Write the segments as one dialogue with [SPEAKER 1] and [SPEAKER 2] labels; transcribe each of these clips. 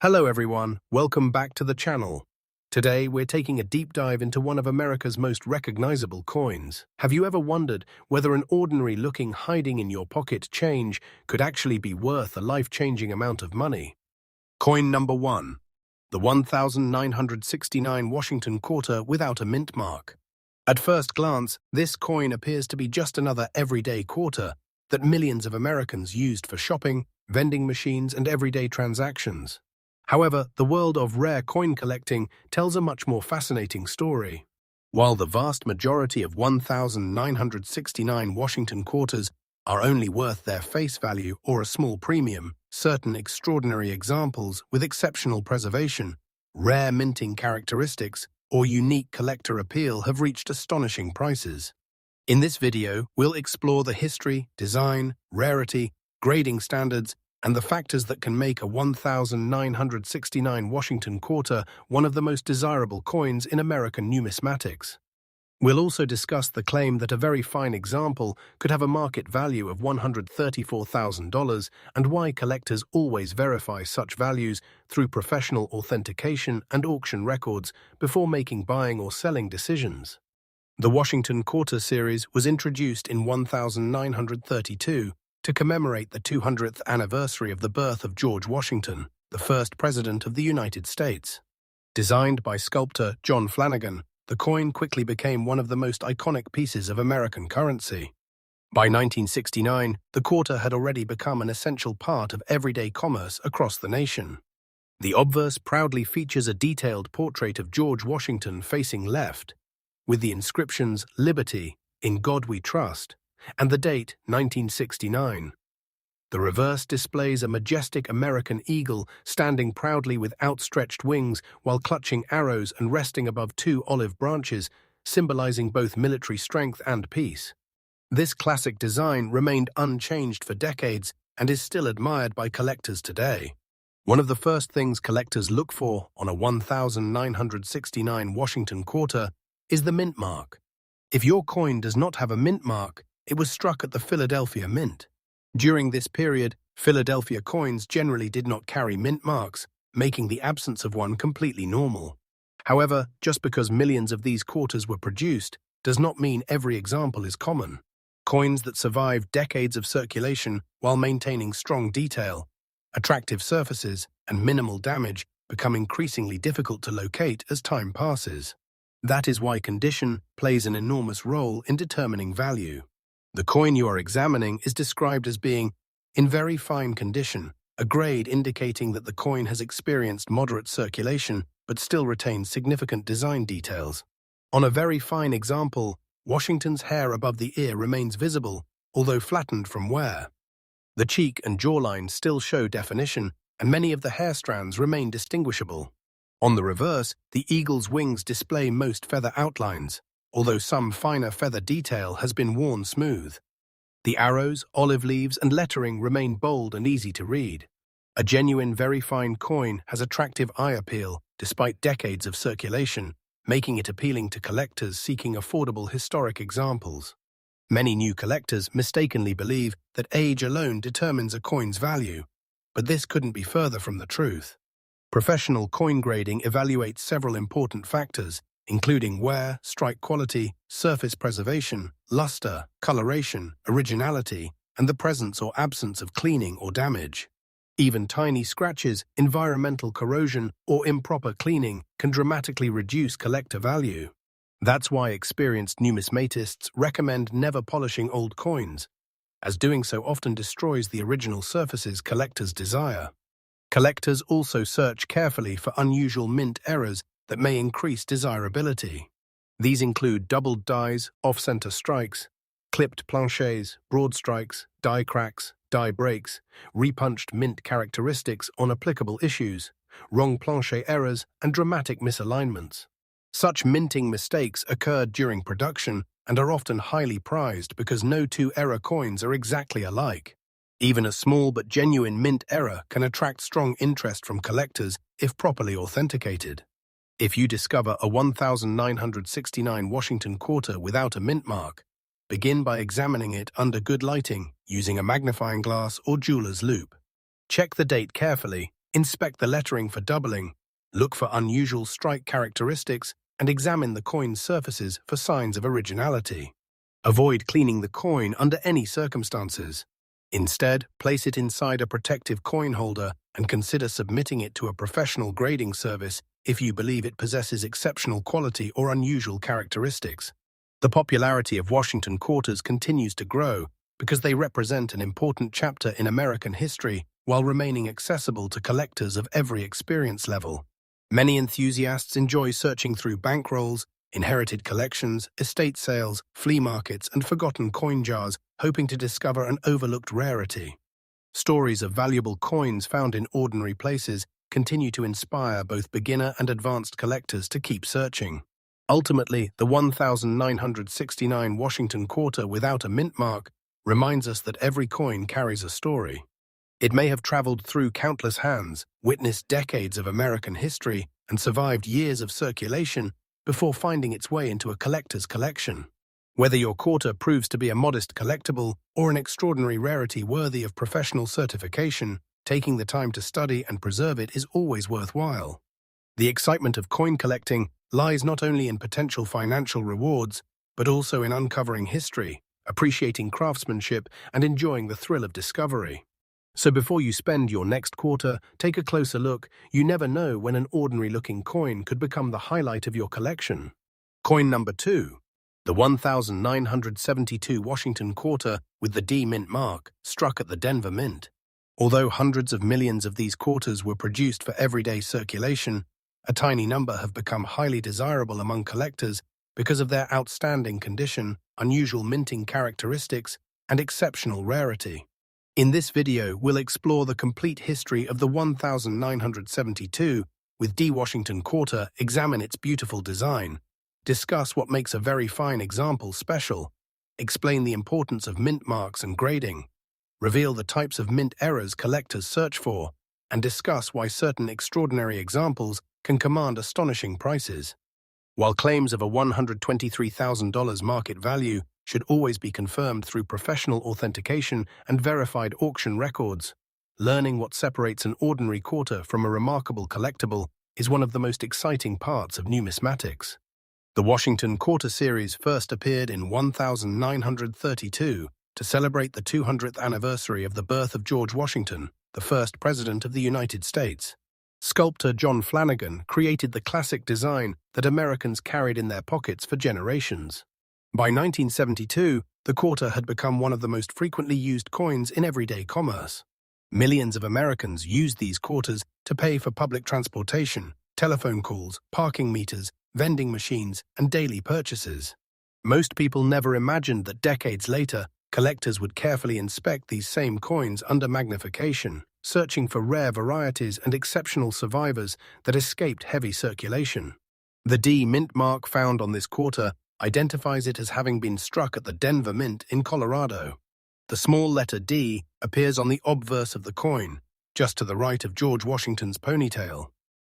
[SPEAKER 1] Hello everyone, welcome back to the channel. Today we're taking a deep dive into one of America's most recognizable coins. Have you ever wondered whether an ordinary-looking hiding in your pocket change could actually be worth a life-changing amount of money? Coin number 1. The 1969 Washington quarter without a mint mark. At first glance, this coin appears to be just another everyday quarter that millions of Americans used for shopping, vending machines, and everyday transactions. However, the world of rare coin collecting tells a much more fascinating story. While the vast majority of 1969 Washington quarters are only worth their face value or a small premium, certain extraordinary examples with exceptional preservation, rare minting characteristics, or unique collector appeal have reached astonishing prices. In this video, we'll explore the history, design, rarity, grading standards, and the factors that can make a 1969 Washington quarter one of the most desirable coins in American numismatics. We'll also discuss the claim that a very fine example could have a market value of $134,000 and why collectors always verify such values through professional authentication and auction records before making buying or selling decisions. The Washington Quarter series was introduced in 1932 to commemorate the 200th anniversary of the birth of George Washington, the first President of the United States. Designed by sculptor John Flanagan, the coin quickly became one of the most iconic pieces of American currency. By 1969, the quarter had already become an essential part of everyday commerce across the nation. The obverse proudly features a detailed portrait of George Washington facing left, with the inscriptions "Liberty, in God We Trust," and the date 1969. The reverse displays a majestic American eagle standing proudly with outstretched wings while clutching arrows and resting above two olive branches, symbolizing both military strength and peace. This classic design remained unchanged for decades and is still admired by collectors today. One of the first things collectors look for on a 1969 Washington quarter is the mint mark. If your coin does not have a mint mark, it was struck at the Philadelphia Mint. During this period, Philadelphia coins generally did not carry mint marks, making the absence of one completely normal. However, just because millions of these quarters were produced does not mean every example is common. Coins that survive decades of circulation while maintaining strong detail, attractive surfaces, and minimal damage become increasingly difficult to locate as time passes. That is why condition plays an enormous role in determining value. The coin you are examining is described as being in very fine condition, a grade indicating that the coin has experienced moderate circulation but still retains significant design details. On a very fine example, Washington's hair above the ear remains visible, although flattened from wear. The cheek and jawline still show definition, and many of the hair strands remain distinguishable. On the reverse, the eagle's wings display most feather outlines, although some finer feather detail has been worn smooth. The arrows, olive leaves, and lettering remain bold and easy to read. A genuine, very fine coin has attractive eye appeal despite decades of circulation, making it appealing to collectors seeking affordable historic examples. Many new collectors mistakenly believe that age alone determines a coin's value, but this couldn't be further from the truth. Professional coin grading evaluates several important factors, including wear, strike quality, surface preservation, luster, coloration, originality, and the presence or absence of cleaning or damage. Even tiny scratches, environmental corrosion, or improper cleaning can dramatically reduce collector value. That's why experienced numismatists recommend never polishing old coins, as doing so often destroys the original surfaces collectors desire. Collectors also search carefully for unusual mint errors that may increase desirability. These include doubled dies, off-center strikes, clipped planchets, broad strikes, die cracks, die breaks, repunched mint characteristics on applicable issues, wrong planchet errors, and dramatic misalignments. Such minting mistakes occurred during production and are often highly prized because no two error coins are exactly alike. Even a small but genuine mint error can attract strong interest from collectors if properly authenticated. If you discover a 1969 Washington quarter without a mint mark, begin by examining it under good lighting using a magnifying glass or jeweler's loupe. Check the date carefully Inspect the lettering for doubling, look for unusual strike characteristics, and examine the coin's surfaces for signs of originality. Avoid cleaning the coin under any circumstances. Instead, place it inside a protective coin holder and consider submitting it to a professional grading service if you believe it possesses exceptional quality or unusual characteristics. The popularity of Washington quarters continues to grow because they represent an important chapter in American history while remaining accessible to collectors of every experience level. Many enthusiasts enjoy searching through bankrolls, inherited collections, estate sales, flea markets, and forgotten coin jars, hoping to discover an overlooked rarity. Stories of valuable coins found in ordinary places continue to inspire both beginner and advanced collectors to keep searching. Ultimately, the 1969 Washington quarter without a mint mark reminds us that every coin carries a story. It may have traveled through countless hands, witnessed decades of American history, and survived years of circulation before finding its way into a collector's collection. Whether your quarter proves to be a modest collectible or an extraordinary rarity worthy of professional certification, taking the time to study and preserve it is always worthwhile. The excitement of coin collecting lies not only in potential financial rewards, but also in uncovering history, appreciating craftsmanship, and enjoying the thrill of discovery. So before you spend your next quarter, take a closer look. You never know when an ordinary-looking coin could become the highlight of your collection. Coin number 2. The 1972 Washington quarter with the D Mint mark, struck at the Denver Mint. Although hundreds of millions of these quarters were produced for everyday circulation, a tiny number have become highly desirable among collectors because of their outstanding condition, unusual minting characteristics, and exceptional rarity. In this video, we'll explore the complete history of the 1972 with D Washington quarter, examine its beautiful design, discuss what makes a very fine example special, explain the importance of mint marks and grading, reveal the types of mint errors collectors search for, and discuss why certain extraordinary examples can command astonishing prices. While claims of a $123,000 market value should always be confirmed through professional authentication and verified auction records, learning what separates an ordinary quarter from a remarkable collectible is one of the most exciting parts of numismatics. The Washington Quarter series first appeared in 1932 to celebrate the 200th anniversary of the birth of George Washington, the first President of the United States. Sculptor John Flanagan created the classic design that Americans carried in their pockets for generations. By 1972, the quarter had become one of the most frequently used coins in everyday commerce. Millions of Americans used these quarters to pay for public transportation, telephone calls, parking meters, vending machines, and daily purchases. Most people never imagined that decades later, collectors would carefully inspect these same coins under magnification, searching for rare varieties and exceptional survivors that escaped heavy circulation. The D Mint mark found on this quarter identifies it as having been struck at the Denver Mint in Colorado. The small letter D appears on the obverse of the coin, just to the right of George Washington's ponytail.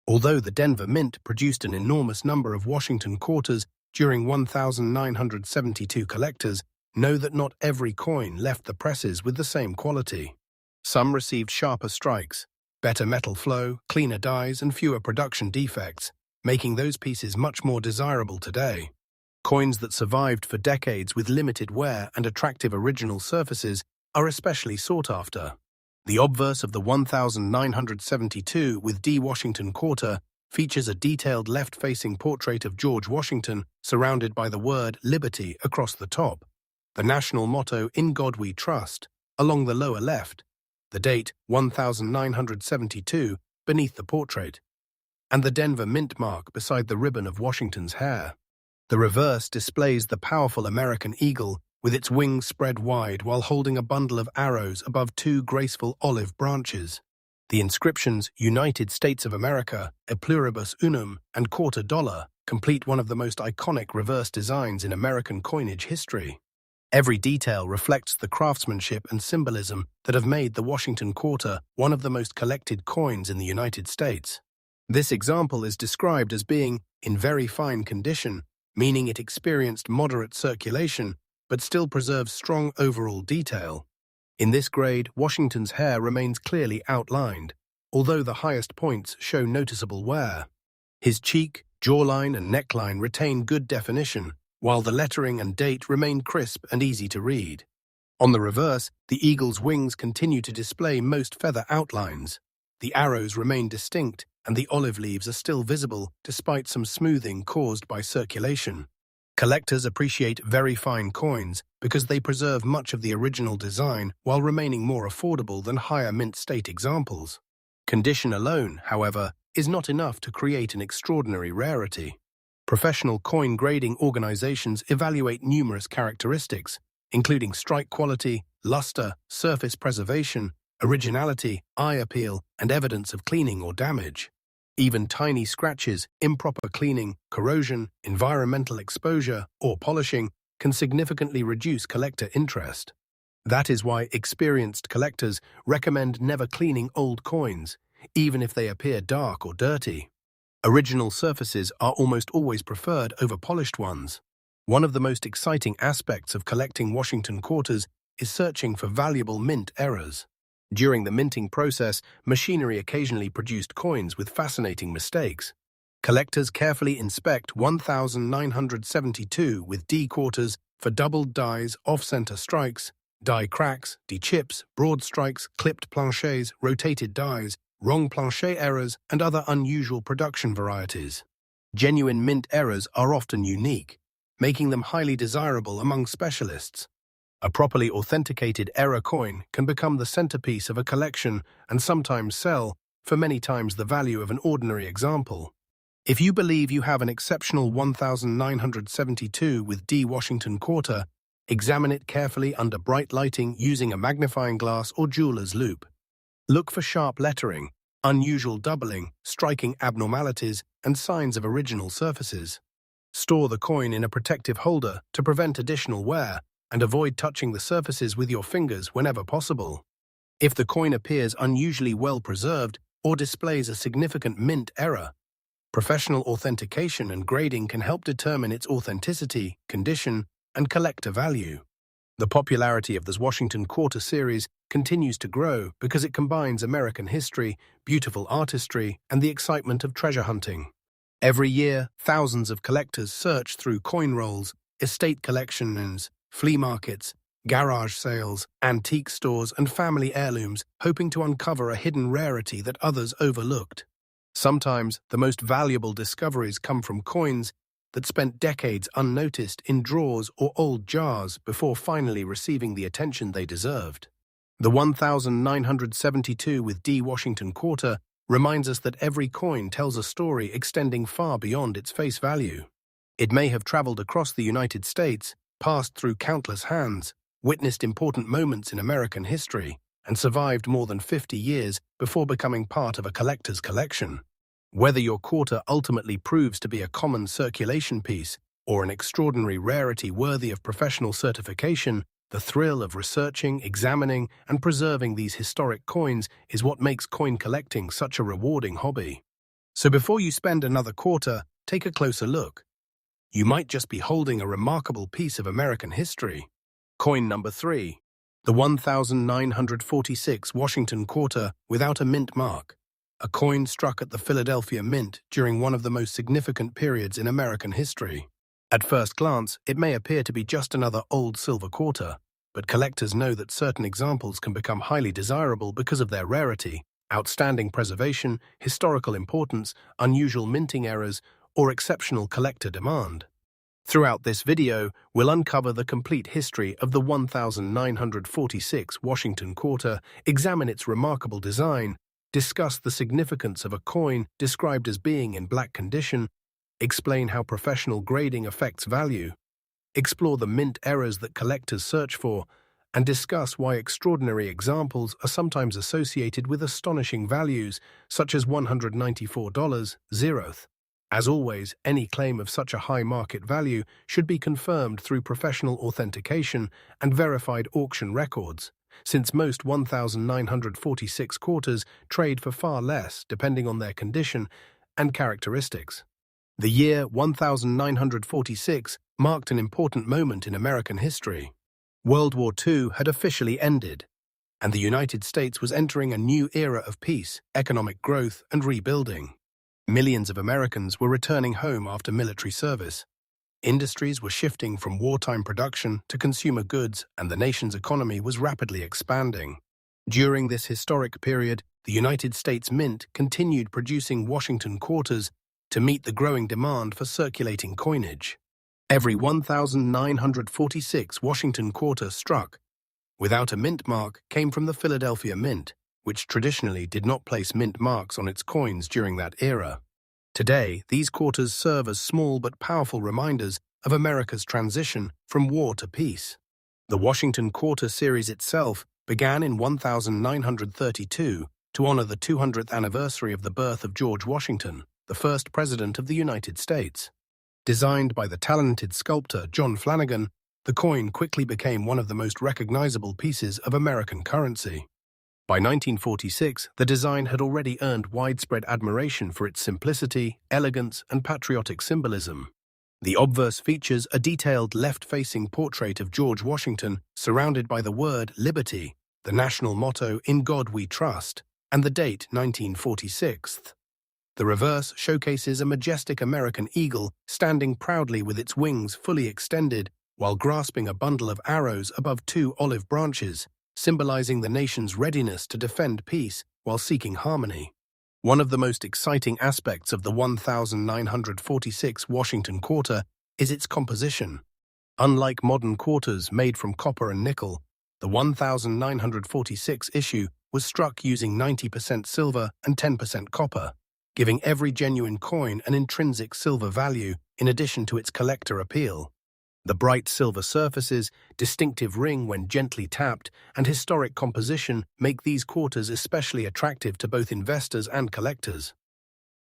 [SPEAKER 1] Although the Denver Mint produced an enormous number of Washington quarters during 1972, collectors know that not every coin left the presses with the same quality. Some received sharper strikes, better metal flow, cleaner dies, and fewer production defects, making those pieces much more desirable today. Coins that survived for decades with limited wear and attractive original surfaces are especially sought after. The obverse of the 1972 with D Washington quarter features a detailed left-facing portrait of George Washington surrounded by the word Liberty across the top, the national motto In God We Trust along the lower left, the date 1972 beneath the portrait, and the Denver Mint mark beside the ribbon of Washington's hair. The reverse displays the powerful American eagle with its wings spread wide while holding a bundle of arrows above two graceful olive branches. The inscriptions United States of America, E Pluribus Unum, and Quarter Dollar complete one of the most iconic reverse designs in American coinage history. Every detail reflects the craftsmanship and symbolism that have made the Washington quarter one of the most collected coins in the United States. This example is described as being in very fine condition, meaning it experienced moderate circulation but still preserves strong overall detail. In this grade, Washington's hair remains clearly outlined, although the highest points show noticeable wear. His cheek, jawline, and neckline retain good definition, while the lettering and date remain crisp and easy to read. On the reverse, the eagle's wings continue to display most feather outlines. The arrows remain distinct, and the olive leaves are still visible despite some smoothing caused by circulation. Collectors appreciate very fine coins because they preserve much of the original design while remaining more affordable than higher mint state examples. Condition alone, however, is not enough to create an extraordinary rarity. Professional coin grading organizations evaluate numerous characteristics, including strike quality, luster, surface preservation, originality, eye appeal, and evidence of cleaning or damage. Even tiny scratches, improper cleaning, corrosion, environmental exposure, or polishing can significantly reduce collector interest. That is why experienced collectors recommend never cleaning old coins, even if they appear dark or dirty. Original surfaces are almost always preferred over polished ones. One of the most exciting aspects of collecting Washington quarters is searching for valuable mint errors. During the minting process, machinery occasionally produced coins with fascinating mistakes. Collectors carefully inspect 1972 with D quarters for doubled dies, off-center strikes, die cracks, de-chips, broad strikes, clipped planchets, rotated dies, wrong planchet errors, and other unusual production varieties. Genuine mint errors are often unique, making them highly desirable among specialists. A properly authenticated error coin can become the centerpiece of a collection and sometimes sell for many times the value of an ordinary example. If you believe you have an exceptional 1972 with D Washington quarter, examine it carefully under bright lighting using a magnifying glass or jeweler's loupe. Look for sharp lettering, unusual doubling, striking abnormalities, and signs of original surfaces. Store the coin in a protective holder to prevent additional wear, and avoid touching the surfaces with your fingers whenever possible. If the coin appears unusually well preserved or displays a significant mint error, professional authentication and grading can help determine its authenticity, condition, and collector value. The popularity of the Washington Quarter series continues to grow because it combines American history, beautiful artistry, and the excitement of treasure hunting. Every year, thousands of collectors search through coin rolls, estate collections, flea markets, garage sales, antique stores, and family heirlooms, hoping to uncover a hidden rarity that others overlooked. Sometimes, the most valuable discoveries come from coins that spent decades unnoticed in drawers or old jars before finally receiving the attention they deserved. The 1972 with D Washington quarter reminds us that every coin tells a story extending far beyond its face value. It may have traveled across the United States, passed through countless hands, witnessed important moments in American history, and survived more than 50 years before becoming part of a collector's collection. Whether your quarter ultimately proves to be a common circulation piece or an extraordinary rarity worthy of professional certification, the thrill of researching, examining, and preserving these historic coins is what makes coin collecting such a rewarding hobby. So before you spend another quarter, take a closer look. You might just be holding a remarkable piece of American history. Coin number 3. The 1946 Washington quarter without a mint mark. A coin struck at the Philadelphia Mint during one of the most significant periods in American history. At first glance, it may appear to be just another old silver quarter, but collectors know that certain examples can become highly desirable because of their rarity, outstanding preservation, historical importance, unusual minting errors, or exceptional collector demand. Throughout this video, we'll uncover the complete history of the 1946 Washington quarter, examine its remarkable design, discuss the significance of a coin described as being in black condition, explain how professional grading affects value, explore the mint errors that collectors search for, and discuss why extraordinary examples are sometimes associated with astonishing values, such as $194, zeroth. As always, any claim of such a high market value should be confirmed through professional authentication and verified auction records, since most 1946 quarters trade for far less depending on their condition and characteristics. The year 1946 marked an important moment in American history. World War II had officially ended, and the United States was entering a new era of peace, economic growth, and rebuilding. Millions of Americans were returning home after military service. Industries were shifting from wartime production to consumer goods, and the nation's economy was rapidly expanding. During this historic period, the United States Mint continued producing Washington quarters to meet the growing demand for circulating coinage. Every 1,946 Washington quarter struck without a mint mark came from the Philadelphia Mint, which traditionally did not place mint marks on its coins during that era. Today, these quarters serve as small but powerful reminders of America's transition from war to peace. The Washington Quarter series itself began in 1932 to honor the 200th anniversary of the birth of George Washington, the first President of the United States. Designed by the talented sculptor John Flanagan, the coin quickly became one of the most recognizable pieces of American currency. By 1946, the design had already earned widespread admiration for its simplicity, elegance, and patriotic symbolism. The obverse features a detailed left-facing portrait of George Washington surrounded by the word liberty, the national motto "In God We Trust," and the date 1946. The reverse showcases a majestic American eagle standing proudly with its wings fully extended while grasping a bundle of arrows above two olive branches, symbolizing the nation's readiness to defend peace while seeking harmony. One of the most exciting aspects of the 1946 Washington Quarter is its composition. Unlike modern quarters made from copper and nickel, the 1946 issue was struck using 90% silver and 10% copper, giving every genuine coin an intrinsic silver value in addition to its collector appeal. The bright silver surfaces, distinctive ring when gently tapped, and historic composition make these quarters especially attractive to both investors and collectors.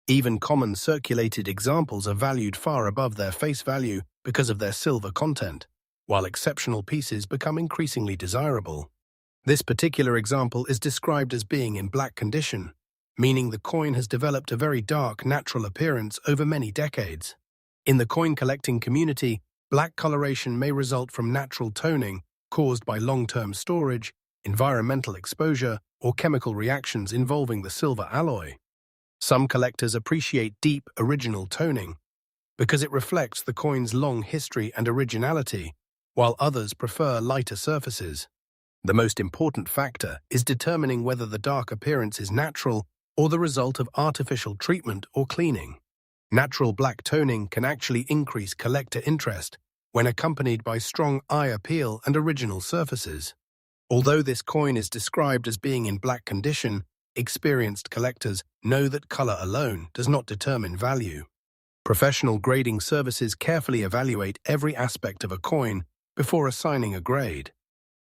[SPEAKER 1] Even common circulated examples are valued far above their face value because of their silver content, while exceptional pieces become increasingly desirable. This particular example is described as being in black condition, meaning the coin has developed a very dark, natural appearance over many decades. In the coin collecting community, black coloration may result from natural toning caused by long-term storage, environmental exposure, or chemical reactions involving the silver alloy. Some collectors appreciate deep, original toning because it reflects the coin's long history and originality, while others prefer lighter surfaces. The most important factor is determining whether the dark appearance is natural or the result of artificial treatment or cleaning. Natural black toning can actually increase collector interest when accompanied by strong eye appeal and original surfaces. Although this coin is described as being in black condition, experienced collectors know that color alone does not determine value. Professional grading services carefully evaluate every aspect of a coin before assigning a grade.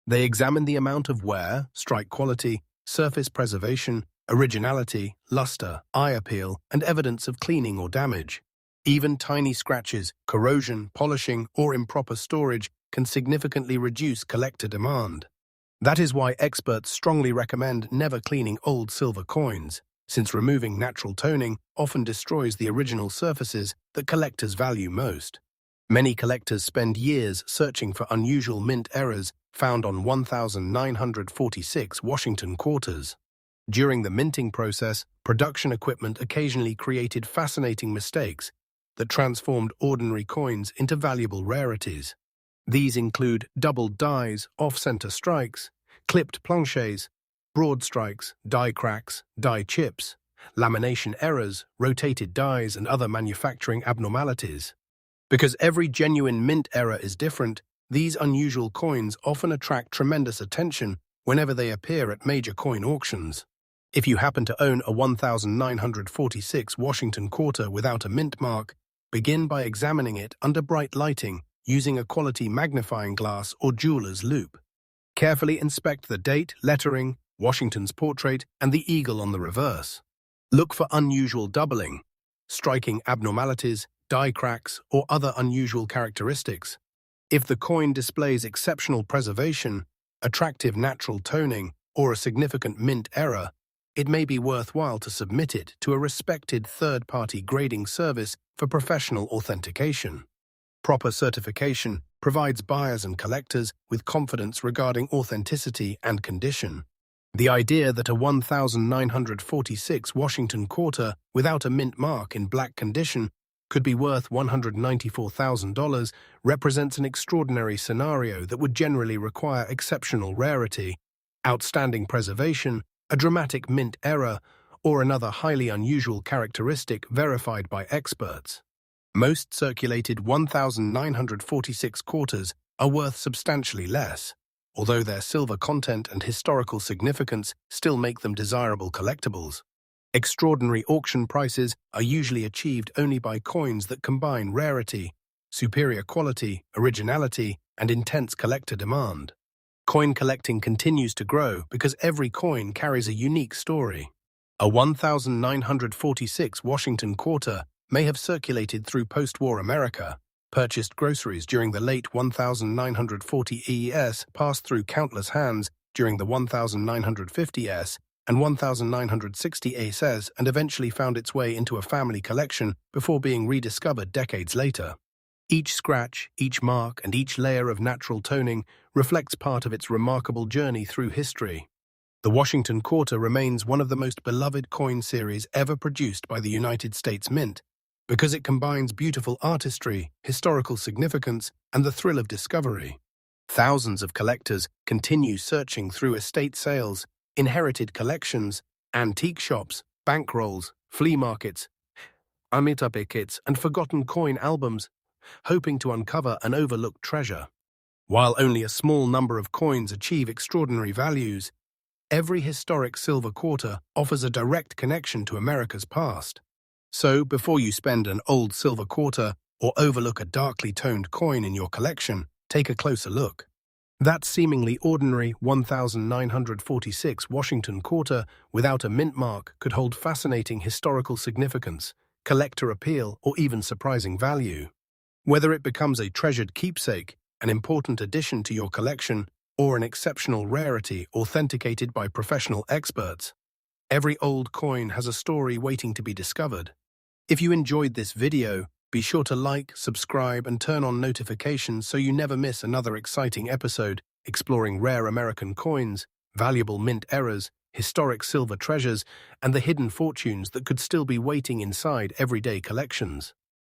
[SPEAKER 1] They examine the amount of wear, strike quality, surface preservation, originality, luster, eye appeal, and evidence of cleaning or damage. Even tiny scratches, corrosion, polishing, or improper storage can significantly reduce collector demand. That is why experts strongly recommend never cleaning old silver coins, since removing natural toning often destroys the original surfaces that collectors value most. Many collectors spend years searching for unusual mint errors found on 1946 Washington quarters. During the minting process, production equipment occasionally created fascinating mistakes that transformed ordinary coins into valuable rarities. These include doubled dies, off-center strikes, clipped planchets, broad strikes, die cracks, die chips, lamination errors, rotated dies, and other manufacturing abnormalities. Because every genuine mint error is different, these unusual coins often attract tremendous attention whenever they appear at major coin auctions. If you happen to own a 1946 Washington quarter without a mint mark, begin by examining it under bright lighting using a quality magnifying glass or jeweler's loupe. Carefully inspect the date, lettering, Washington's portrait, and the eagle on the reverse. Look for unusual doubling, striking abnormalities, die cracks, or other unusual characteristics. If the coin displays exceptional preservation, attractive natural toning, or a significant mint error, it may be worthwhile to submit it to a respected third-party grading service for professional authentication. Proper certification provides buyers and collectors with confidence regarding authenticity and condition. The idea that a 1946 Washington quarter without a mint mark in black condition could be worth $194,000 represents an extraordinary scenario that would generally require exceptional rarity, outstanding preservation, a dramatic mint error, or another highly unusual characteristic verified by experts. Most circulated 1946 quarters are worth substantially less, although their silver content and historical significance still make them desirable collectibles. Extraordinary auction prices are usually achieved only by coins that combine rarity, superior quality, originality, and intense collector demand. Coin collecting continues to grow because every coin carries a unique story. A 1946 Washington quarter may have circulated through post-war America, purchased groceries during the late 1940 ES, passed through countless hands during the 1950s and 1960 ACEs, and eventually found its way into a family collection before being rediscovered decades later. Each scratch, each mark, and each layer of natural toning reflects part of its remarkable journey through history. The Washington quarter remains one of the most beloved coin series ever produced by the United States Mint, because it combines beautiful artistry, historical significance, and the thrill of discovery. Thousands of collectors continue searching through estate sales, inherited collections, antique shops, bankrolls, flea markets, amitape kits, and forgotten coin albums, hoping to uncover an overlooked treasure. While only a small number of coins achieve extraordinary values, every historic silver quarter offers a direct connection to America's past. So, before you spend an old silver quarter or overlook a darkly toned coin in your collection, take a closer look. That seemingly ordinary 1946 Washington quarter without a mint mark could hold fascinating historical significance, collector appeal, or even surprising value. Whether it becomes a treasured keepsake, an important addition to your collection, or an exceptional rarity authenticated by professional experts, every old coin has a story waiting to be discovered. If you enjoyed this video, be sure to like, subscribe, and turn on notifications so you never miss another exciting episode exploring rare American coins, valuable mint errors, historic silver treasures, and the hidden fortunes that could still be waiting inside everyday collections.